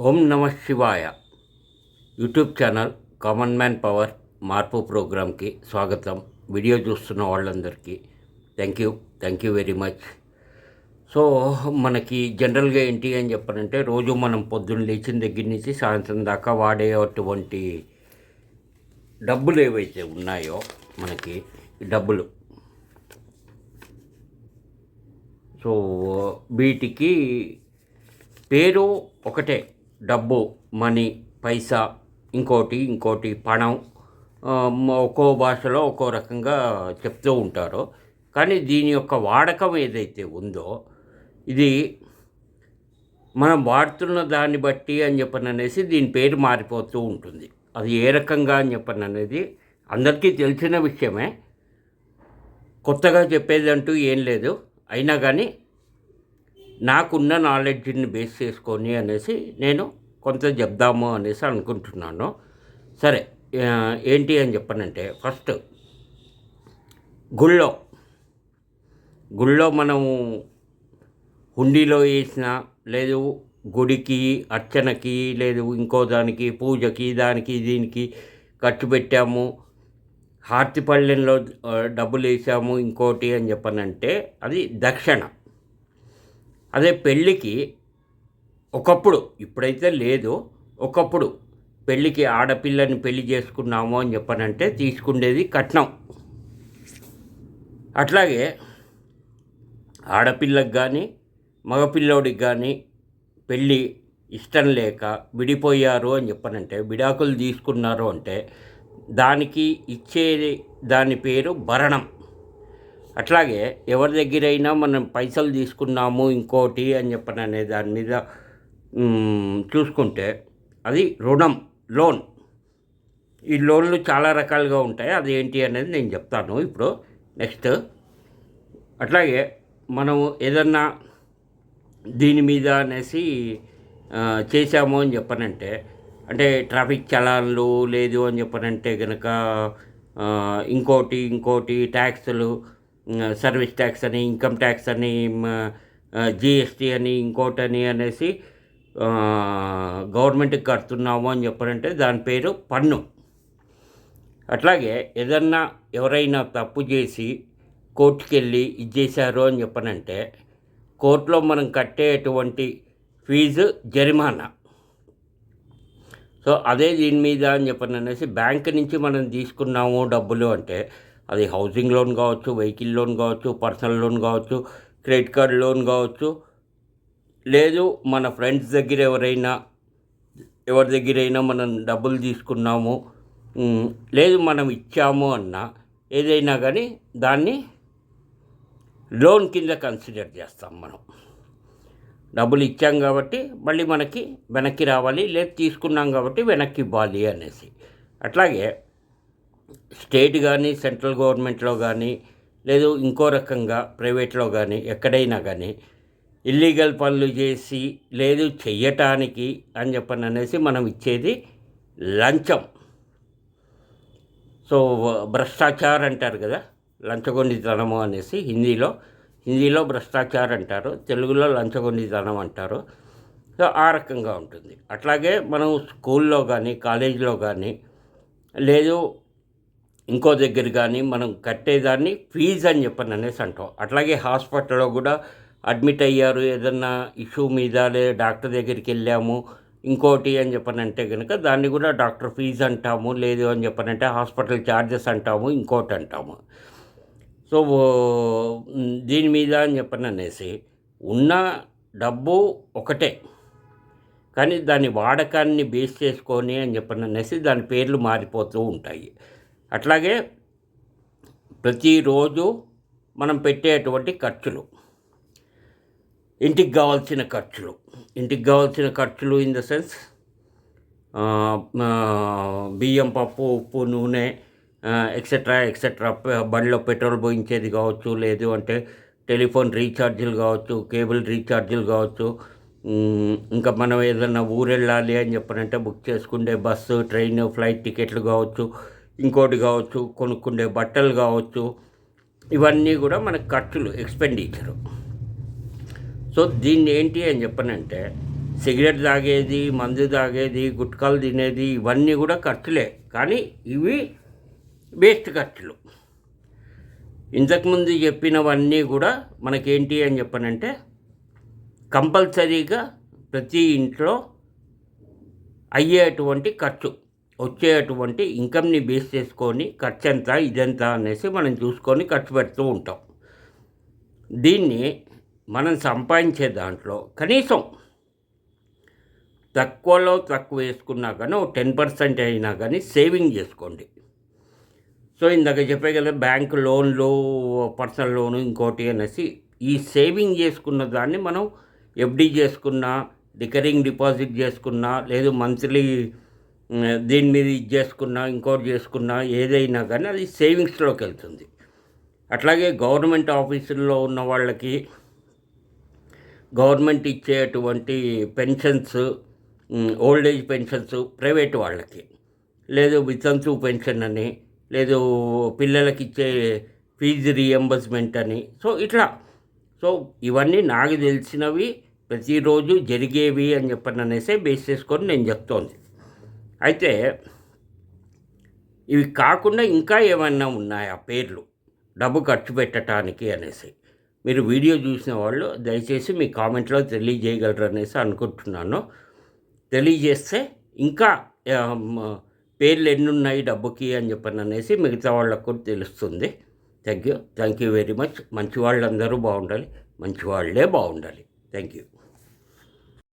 ఓం నమ శివాయ YouTube channel common man power మార్పు ప్రోగ్రామ్కి స్వాగతం. వీడియో చూస్తున్న వాళ్ళందరికీ thank you very much. So మనకి జనరల్గా ఏంటి అని చెప్పారంటే, రోజు మనం పొద్దున్న లేచిన దగ్గర నుంచి సాయంత్రం దాకా వాడేటువంటి డబ్బులు ఏవైతే ఉన్నాయో మనకి డబ్బులు, సో వీటికి పేరు ఒకటే, డబ్బు, మనీ, పైసా, ఇంకోటి పణం. ఒక్కో భాషలో ఒక్కో రకంగా చెప్తూ ఉంటారు. కానీ దీని యొక్క వాడకం ఏదైతే ఉందో ఇది మనం వాడుతున్న దాన్ని బట్టి అని చెప్పననేసి దీని పేరు మారిపోతూ ఉంటుంది. అది ఏ రకంగా అని చెప్పననేది అందరికీ తెలిసిన విషయమే, కొత్తగా చెప్పేదంటూ ఏం లేదు. అయినా కానీ నాకున్న నాలెడ్జ్ని బేస్ చేసుకొని అనేసి నేను కొంత చెప్దాము అనేసి అనుకుంటున్నాను. సరే, ఏంటి అని చెప్పనంటే, ఫస్ట్ గుళ్ళో మనము హుండీలో వేసిన, లేదు గుడికి అర్చనకి, లేదు ఇంకో దానికి పూజకి, దానికి దీనికి ఖర్చు పెట్టాము, హారతి పళ్ళెంలో డబ్బులు వేసాము, ఇంకోటి అని చెప్పనంటే అది దక్షిణ. అదే పెళ్ళికి ఒకప్పుడు, ఇప్పుడైతే లేదు, ఒకప్పుడు పెళ్ళికి ఆడపిల్లని పెళ్లి చేసుకున్నాము అని చెప్పనంటే తీసుకునేది కట్నం. అట్లాగే ఆడపిల్లకి కానీ మగపిల్లోడికి కానీ పెళ్ళి ఇష్టం లేక విడిపోయారు అని చెప్పనంటే, విడాకులు తీసుకున్నారు అంటే దానికి ఇచ్చేది దాని పేరు భరణం. అట్లాగే ఎవరి దగ్గరైనా మనం పైసలు తీసుకున్నాము ఇంకోటి అని చెప్పననే దాని మీద చూసుకుంటే అది రుణం, లోన్. ఈ లోన్లు చాలా రకాలుగా ఉంటాయి. అది ఏంటి అనేది నేను చెప్తాను ఇప్పుడు నెక్స్ట్. అట్లాగే మనం ఏదన్నా దీని మీద అనేసి చేశాము అని చెప్పనంటే, అంటే ట్రాఫిక్ చలాన్లు లేదు అని చెప్పనంటే కనుక ఇంకోటి ట్యాక్సులు, సర్వీస్ ట్యాక్స్ అని, ఇన్కమ్ ట్యాక్స్ అని, జిఎస్టీ అని, ఇంకోటని అనేసి గవర్నమెంట్కి కడుతున్నాము అని చెప్పారంటే దాని పేరు పన్ను. అట్లాగే ఏదన్నా ఎవరైనా తప్పు చేసి కోర్టుకి వెళ్ళి ఇది చేశారు అని చెప్పనంటే కోర్టులో మనం కట్టేటువంటి ఫీజు జరిమానా. సో అదే దీని మీద అని చెప్పననేసి బ్యాంక్ నుంచి మనం తీసుకున్నాము డబ్బులు అంటే అది హౌసింగ్ లోన్ కావచ్చు, వెహికల్ లోన్ కావచ్చు, పర్సనల్ లోన్ కావచ్చు, క్రెడిట్ కార్డ్ లోన్ కావచ్చు, లేదు మన ఫ్రెండ్స్ దగ్గర ఎవరి దగ్గరైనా మనం డబ్బులు తీసుకున్నాము, లేదు మనం ఇచ్చాము అన్నా ఏదైనా కానీ దాన్ని లోన్ కింద కన్సిడర్ చేస్తాం. మనం డబ్బులు ఇచ్చాం కాబట్టి మళ్ళీ మనకి వెనక్కి రావాలి, లేదు తీసుకున్నాం కాబట్టి వెనక్కి ఇవ్వాలి అనేసి. అట్లాగే స్టేట్ కానీ సెంట్రల్ గవర్నమెంట్లో కానీ, లేదు ఇంకో రకంగా ప్రైవేట్లో కానీ ఎక్కడైనా కానీ ఇల్లీగల్ పనులు చేసి లేదు చెయ్యటానికి అని చెప్పననేసి మనం ఇచ్చేది లంచం. సో భ్రష్టాచార్ అంటారు కదా, లంచగొండితనము అనేసి హిందీలో భ్రష్టాచార్ అంటారు, తెలుగులో లంచగొండితనం అంటారు. సో ఆ రకంగా ఉంటుంది. అట్లాగే మనం స్కూల్లో కానీ కాలేజీలో కానీ లేదు ఇంకో దగ్గర కానీ మనం కట్టేదాన్ని ఫీజు అని చెప్పననేసి అంటాం. అట్లాగే హాస్పిటల్లో కూడా అడ్మిట్ అయ్యారు ఏదన్నా ఇష్యూ మీద, లేదా డాక్టర్ దగ్గరికి వెళ్ళాము ఇంకోటి అని చెప్పనంటే కనుక దాన్ని కూడా డాక్టర్ ఫీజు అంటాము, లేదు అని చెప్పనంటే హాస్పిటల్ ఛార్జెస్ అంటాము, ఇంకోటి అంటాము. సో దీని మీద అని చెప్పననేసి ఉన్న డబ్బు ఒకటే, కానీ దాని వాడకాన్ని బేస్ చేసుకొని అని చెప్పననేసి దాని పేర్లు మారిపోతూ ఉంటాయి. అట్లాగే ప్రతిరోజు మనం పెట్టేటువంటి ఖర్చులు, ఇంటికి కావాల్సిన ఖర్చులు ఇన్ ద సెన్స్ బియ్యం, పప్పు, ఉప్పు, నూనె, ఎక్సెట్రా, బండిలో పెట్రోల్ పోయించేది కావచ్చు, లేదు అంటే టెలిఫోన్ రీఛార్జీలు కావచ్చు, కేబుల్ రీఛార్జీలు కావచ్చు, ఇంకా మనం ఏదైనా ఊరెళ్ళాలి అని చెప్పనంటే బుక్ చేసుకుంటే బస్సు, ట్రైన్, ఫ్లైట్ టికెట్లు కావచ్చు, ఇంకోటి కావచ్చు, కొనుక్కుండే బట్టలు కావచ్చు, ఇవన్నీ కూడా మనకు ఖర్చులు, ఎక్స్పెండిచరు. సో దీన్ని ఏంటి అని చెప్పనంటే సిగరెట్ తాగేది, మందు తాగేది, గుట్కాలు తినేది ఇవన్నీ కూడా ఖర్చులే. కానీ ఇవి వేస్ట్ ఖర్చులు. ఇంతకుముందు చెప్పినవన్నీ కూడా మనకేంటి అని చెప్పనంటే కంపల్సరీగా ప్రతి ఇంట్లో అయ్యేటువంటి ఖర్చు, వచ్చేటువంటి ఇన్కమ్ని బేస్ చేసుకొని ఖర్చు ఎంత, ఇదెంత అనేసి మనం చూసుకొని ఖర్చు పెడుతూ ఉంటాం. దీన్ని మనం సంపాదించే దాంట్లో కనీసం తక్కువలో తక్కువ వేసుకున్నా కానీ 10% అయినా కానీ సేవింగ్ చేసుకోండి. సో ఇందాక చెప్పే కదా బ్యాంక్ లోన్లు, పర్సనల్ లోను, ఇంకోటి అనేసి ఈ సేవింగ్ చేసుకున్న దాన్ని మనం ఎఫ్డి చేసుకున్నా, రికరింగ్ డిపాజిట్ చేసుకున్నా, లేదు మంత్లీ దీని మీద ఇది చేసుకున్నా, ఇంకోటి చేసుకున్నా, ఏదైనా కానీ అది సేవింగ్స్లోకి వెళ్తుంది. అట్లాగే గవర్నమెంట్ ఆఫీసుల్లో ఉన్న వాళ్ళకి గవర్నమెంట్ ఇచ్చేటువంటి pensions, old age pensions private వాళ్ళకి, లేదు వితంతు పెన్షన్ అని, లేదు పిల్లలకి ఇచ్చే ఫీజు రీఎంబర్స్మెంట్ అని. సో ఇట్లా ఇవన్నీ నాకు తెలిసినవి, ప్రతిరోజు జరిగేవి అని చెప్పననేసే బేస్ చేసుకొని నేను చెప్తోంది. అయితే ఇవి కాకుండా ఇంకా ఏమైనా ఉన్నాయా పేర్లు డబ్బు ఖర్చు పెట్టడానికి అనేసి మీరు వీడియో చూసిన వాళ్ళు దయచేసి మీ కామెంట్లో తెలియజేయగలరు అనేసి అనుకుంటున్నాను. తెలియజేస్తే ఇంకా పేర్లు ఎన్ని ఉన్నాయి డబ్బుకి అని చెప్పననేసి మిగతా వాళ్ళకు కూడా తెలుస్తుంది. Thank you very much. మంచి వాళ్ళందరూ బాగుండాలి, మంచి వాళ్ళే బాగుండాలి. Thank you.